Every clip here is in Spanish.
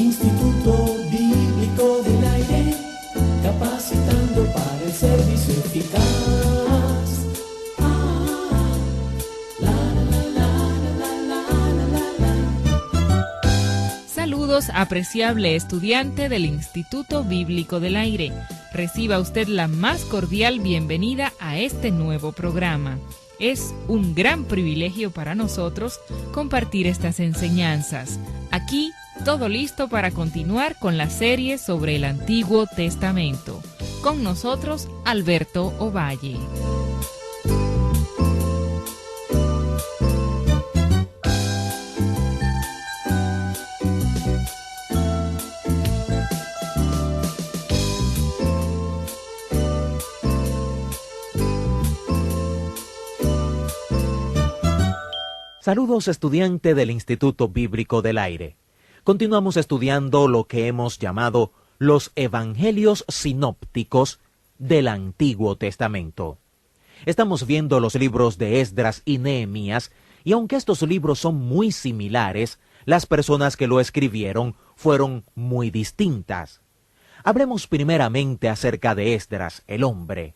Instituto Bíblico del Aire, capacitando para el servicio eficaz. Saludos, apreciable estudiante del Instituto Bíblico del Aire. Reciba usted la más cordial bienvenida a este nuevo programa. Es un gran privilegio para nosotros compartir estas enseñanzas. Aquí, todo listo para continuar con la serie sobre el Antiguo Testamento. Con nosotros, Alberto Ovalle. Saludos, estudiante del Instituto Bíblico del Aire. Continuamos estudiando lo que hemos llamado los Evangelios sinópticos del Antiguo Testamento. Estamos viendo los libros de Esdras y Nehemías, y aunque estos libros son muy similares, las personas que lo escribieron fueron muy distintas. Hablemos primeramente acerca de Esdras, el hombre.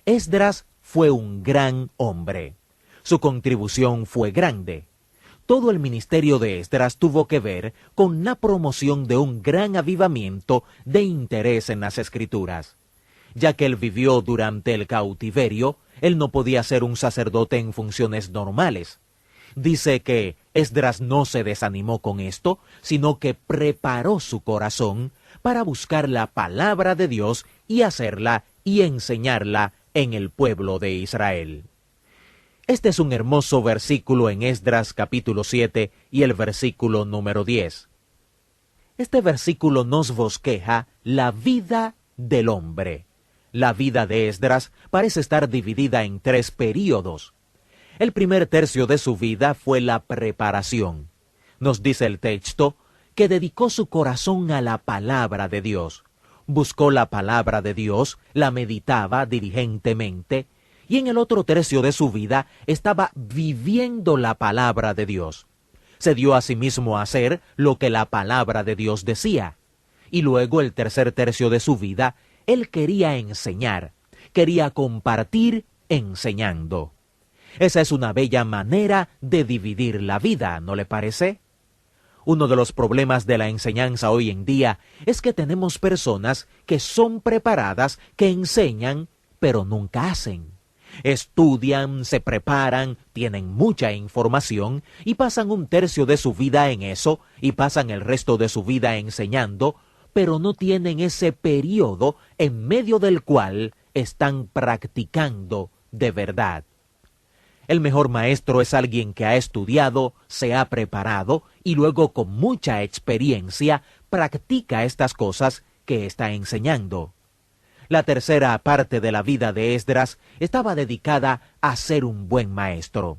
Esdras fue un gran hombre. Su contribución fue grande. Todo el ministerio de Esdras tuvo que ver con la promoción de un gran avivamiento de interés en las Escrituras. Ya que él vivió durante el cautiverio, él no podía ser un sacerdote en funciones normales. Dice que Esdras no se desanimó con esto, sino que preparó su corazón para buscar la palabra de Dios y hacerla y enseñarla en el pueblo de Israel. Este es un hermoso versículo en Esdras capítulo 7 y el versículo número 10. Este versículo nos bosqueja la vida del hombre. La vida de Esdras parece estar dividida en 3 períodos. El primer tercio de su vida fue la preparación. Nos dice el texto que dedicó su corazón a la palabra de Dios. Buscó la palabra de Dios, la meditaba diligentemente, y en el otro tercio de su vida estaba viviendo la palabra de Dios. Se dio a sí mismo a hacer lo que la palabra de Dios decía. Y luego el tercer tercio de su vida, él quería enseñar, quería compartir enseñando. Esa es una bella manera de dividir la vida, ¿no le parece? Uno de los problemas de la enseñanza hoy en día es que tenemos personas que son preparadas, que enseñan, pero nunca hacen. Estudian, se preparan, tienen mucha información y pasan un tercio de su vida en eso y pasan el resto de su vida enseñando, pero no tienen ese periodo en medio del cual están practicando de verdad. El mejor maestro es alguien que ha estudiado, se ha preparado y luego con mucha experiencia practica estas cosas que está enseñando. La tercera parte de la vida de Esdras estaba dedicada a ser un buen maestro.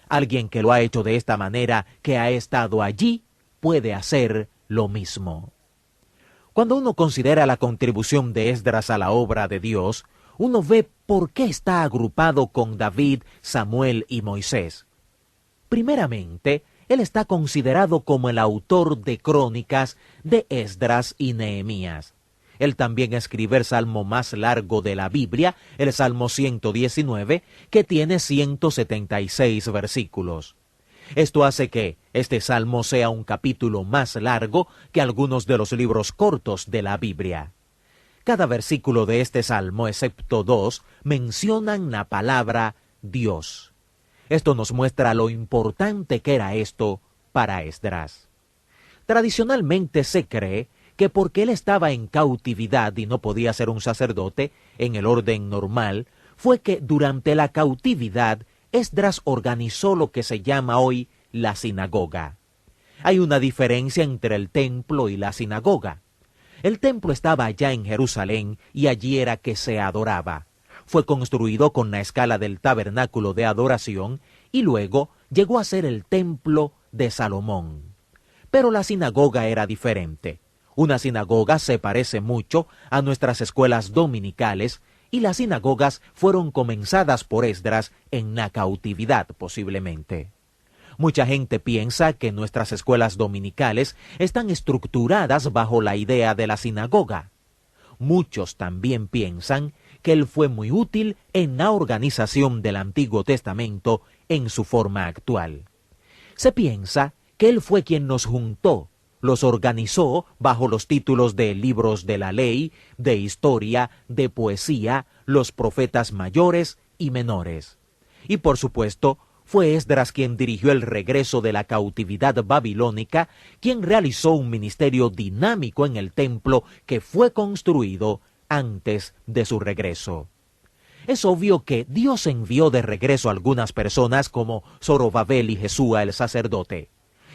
Alguien que lo ha hecho de esta manera, que ha estado allí, puede hacer lo mismo. Cuando uno considera la contribución de Esdras a la obra de Dios, uno ve por qué está agrupado con David, Samuel y Moisés. Primeramente, él está considerado como el autor de crónicas de Esdras y Nehemías. Él también escribe el salmo más largo de la Biblia, el Salmo 119, que tiene 176 versículos. Esto hace que este salmo sea un capítulo más largo que algunos de los libros cortos de la Biblia. Cada versículo de este salmo, excepto 2, mencionan la palabra Dios. Esto nos muestra lo importante que era esto para Esdras. Tradicionalmente se cree que porque él estaba en cautividad y no podía ser un sacerdote en el orden normal, fue que durante la cautividad Esdras organizó lo que se llama hoy la sinagoga. Hay una diferencia entre el templo y la sinagoga. El templo estaba allá en Jerusalén y allí era que se adoraba. Fue construido con la escala del tabernáculo de adoración y luego llegó a ser el templo de Salomón. Pero la sinagoga era diferente. Una sinagoga se parece mucho a nuestras escuelas dominicales y las sinagogas fueron comenzadas por Esdras en la cautividad posiblemente. Mucha gente piensa que nuestras escuelas dominicales están estructuradas bajo la idea de la sinagoga. Muchos también piensan que él fue muy útil en la organización del Antiguo Testamento en su forma actual. Se piensa que él fue quien nos juntó, los organizó bajo los títulos de libros de la ley, de historia, de poesía, los profetas mayores y menores. Y por supuesto, fue Esdras quien dirigió el regreso de la cautividad babilónica, quien realizó un ministerio dinámico en el templo que fue construido antes de su regreso. Es obvio que Dios envió de regreso a algunas personas como Zorobabel y Jesúa el sacerdote.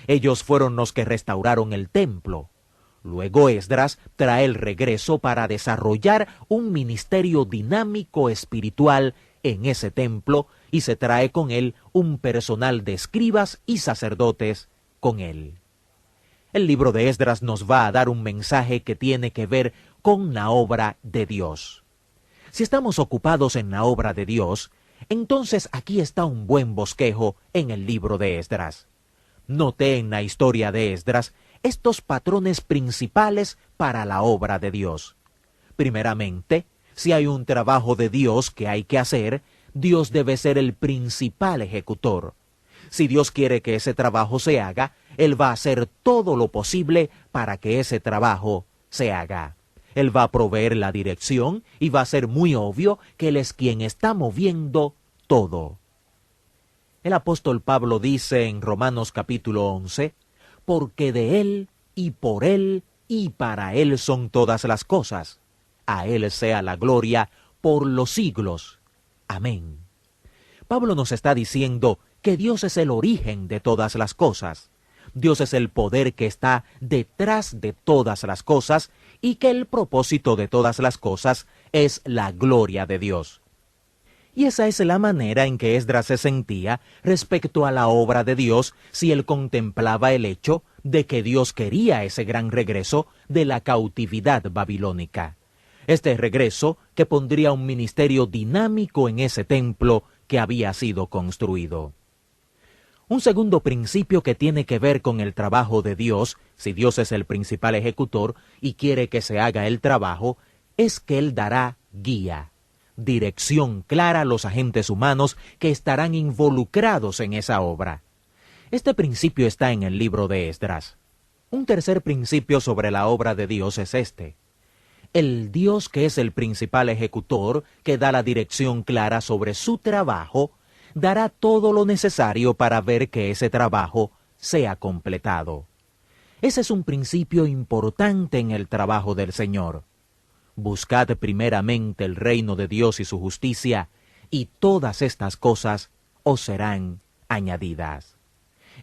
Ellos fueron los que restauraron el templo. Luego Esdras trae el regreso para desarrollar un ministerio dinámico espiritual en ese templo y se trae con él un personal de escribas y sacerdotes con él. El libro de Esdras nos va a dar un mensaje que tiene que ver con la obra de Dios. Si estamos ocupados en la obra de Dios, entonces aquí está un buen bosquejo en el libro de Esdras. Noté en la historia de Esdras estos patrones principales para la obra de Dios. Primeramente, si hay un trabajo de Dios que hay que hacer, Dios debe ser el principal ejecutor. Si Dios quiere que ese trabajo se haga, Él va a hacer todo lo posible para que ese trabajo se haga. Él va a proveer la dirección y va a ser muy obvio que Él es quien está moviendo todo. El apóstol Pablo dice en Romanos capítulo 11, porque de Él y por Él y para Él son todas las cosas. A Él sea la gloria por los siglos. Amén. Pablo nos está diciendo que Dios es el origen de todas las cosas. Dios es el poder que está detrás de todas las cosas y que el propósito de todas las cosas es la gloria de Dios. Y esa es la manera en que Esdras se sentía respecto a la obra de Dios si él contemplaba el hecho de que Dios quería ese gran regreso de la cautividad babilónica. Este regreso que pondría un ministerio dinámico en ese templo que había sido construido. Un segundo principio que tiene que ver con el trabajo de Dios, si Dios es el principal ejecutor y quiere que se haga el trabajo, es que Él dará guía, dirección clara a los agentes humanos que estarán involucrados en esa obra. Este principio está en el libro de Esdras. Un tercer principio sobre la obra de Dios es este. El Dios que es el principal ejecutor, que da la dirección clara sobre su trabajo, dará todo lo necesario para ver que ese trabajo sea completado. Ese es un principio importante en el trabajo del Señor. Buscad primeramente el reino de Dios y su justicia, y todas estas cosas os serán añadidas.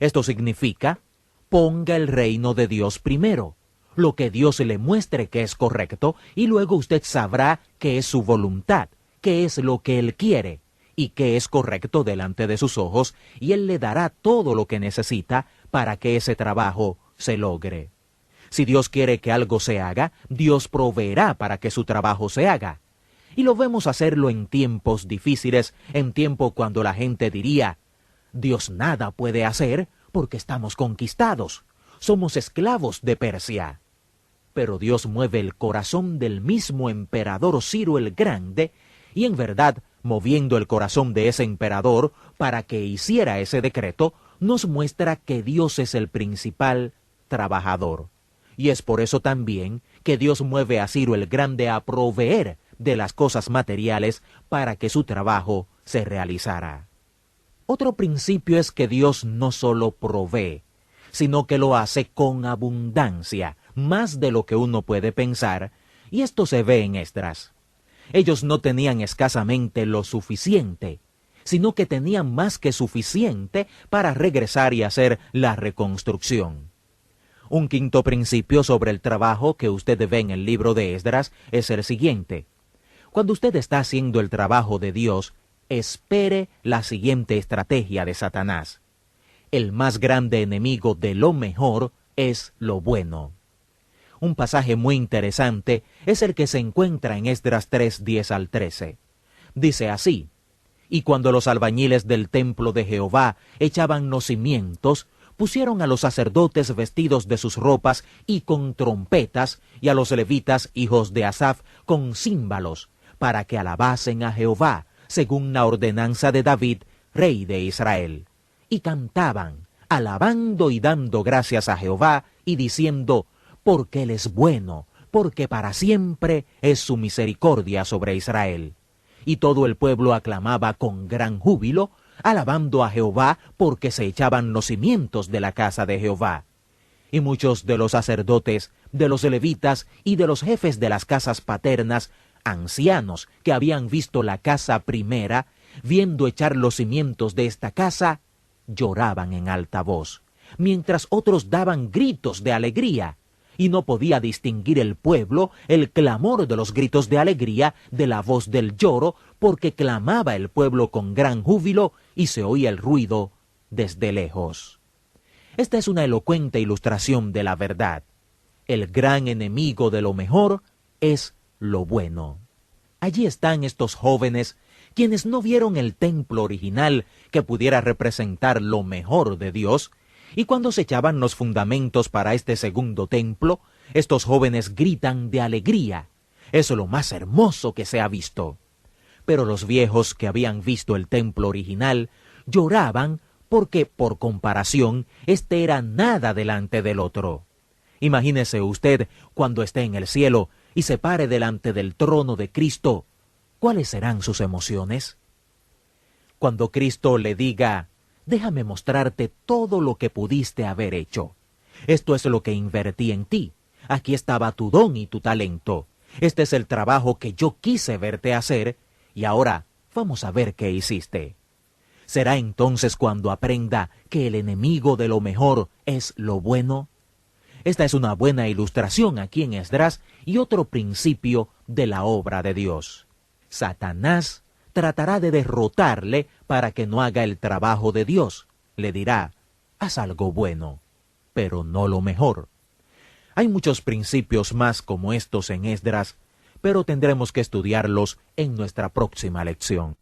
Esto significa, ponga el reino de Dios primero, lo que Dios le muestre que es correcto, y luego usted sabrá qué es su voluntad, qué es lo que Él quiere, y qué es correcto delante de sus ojos, y Él le dará todo lo que necesita para que ese trabajo se logre. Si Dios quiere que algo se haga, Dios proveerá para que su trabajo se haga. Y lo vemos hacerlo en tiempos difíciles, en tiempo cuando la gente diría, Dios nada puede hacer porque estamos conquistados, somos esclavos de Persia. Pero Dios mueve el corazón del mismo emperador Ciro el Grande, y en verdad, moviendo el corazón de ese emperador para que hiciera ese decreto, nos muestra que Dios es el principal trabajador. Y es por eso también que Dios mueve a Ciro el Grande a proveer de las cosas materiales para que su trabajo se realizara. Otro principio es que Dios no solo provee, sino que lo hace con abundancia, más de lo que uno puede pensar, y esto se ve en Esdras. Ellos no tenían escasamente lo suficiente, sino que tenían más que suficiente para regresar y hacer la reconstrucción. Un quinto principio sobre el trabajo que usted ve en el libro de Esdras es el siguiente. Cuando usted está haciendo el trabajo de Dios, espere la siguiente estrategia de Satanás. El más grande enemigo de lo mejor es lo bueno. Un pasaje muy interesante es el que se encuentra en Esdras 3, 10 al 13. Dice así, Y cuando los albañiles del templo de Jehová echaban los cimientos, pusieron a los sacerdotes vestidos de sus ropas y con trompetas, y a los levitas, hijos de Asaf, con címbalos, para que alabasen a Jehová, según la ordenanza de David, rey de Israel. Y cantaban, alabando y dando gracias a Jehová, y diciendo, porque Él es bueno, porque para siempre es su misericordia sobre Israel. Y todo el pueblo aclamaba con gran júbilo, alabando a Jehová, porque se echaban los cimientos de la casa de Jehová. Y muchos de los sacerdotes, de los levitas y de los jefes de las casas paternas, ancianos que habían visto la casa primera, viendo echar los cimientos de esta casa, lloraban en alta voz, mientras otros daban gritos de alegría, y no podía distinguir el pueblo el clamor de los gritos de alegría de la voz del lloro, porque clamaba el pueblo con gran júbilo y se oía el ruido desde lejos. Esta es una elocuente ilustración de la verdad. El gran enemigo de lo mejor es lo bueno. Allí están estos jóvenes, quienes no vieron el templo original que pudiera representar lo mejor de Dios, y cuando se echaban los fundamentos para este segundo templo, estos jóvenes gritan de alegría. Es lo más hermoso que se ha visto. Pero los viejos que habían visto el templo original lloraban porque, por comparación, este era nada delante del otro. Imagínese usted cuando esté en el cielo y se pare delante del trono de Cristo, ¿cuáles serán sus emociones? Cuando Cristo le diga, déjame mostrarte todo lo que pudiste haber hecho. Esto es lo que invertí en ti. Aquí estaba tu don y tu talento. Este es el trabajo que yo quise verte hacer, y ahora vamos a ver qué hiciste. ¿Será entonces cuando aprenda que el enemigo de lo mejor es lo bueno? Esta es una buena ilustración aquí en Esdras y otro principio de la obra de Dios. Satanás tratará de derrotarle para que no haga el trabajo de Dios. Le dirá, haz algo bueno, pero no lo mejor. Hay muchos principios más como estos en Esdras, pero tendremos que estudiarlos en nuestra próxima lección.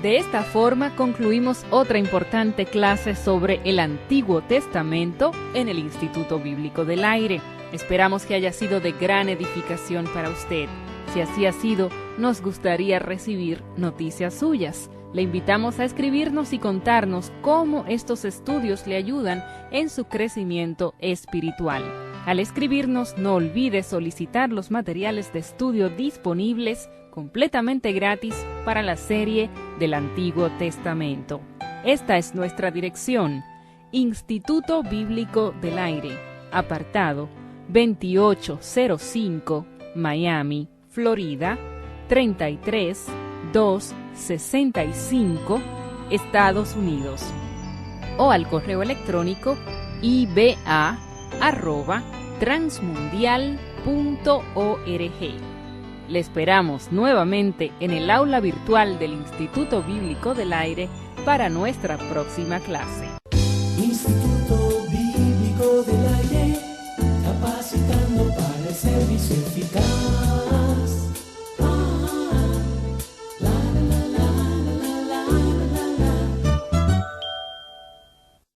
De esta forma concluimos otra importante clase sobre el Antiguo Testamento en el Instituto Bíblico del Aire. Esperamos que haya sido de gran edificación para usted. Si así ha sido, nos gustaría recibir noticias suyas. Le invitamos a escribirnos y contarnos cómo estos estudios le ayudan en su crecimiento espiritual. Al escribirnos, no olvide solicitar los materiales de estudio disponibles completamente gratis para la serie del Antiguo Testamento. Esta es nuestra dirección: Instituto Bíblico del Aire, apartado 2805, Miami, Florida, 33265, Estados Unidos. O al correo electrónico iba@transmundial.org. Le esperamos nuevamente en el aula virtual del Instituto Bíblico del Aire para nuestra próxima clase. Instituto Bíblico del Aire, capacitando para el servicio eficaz.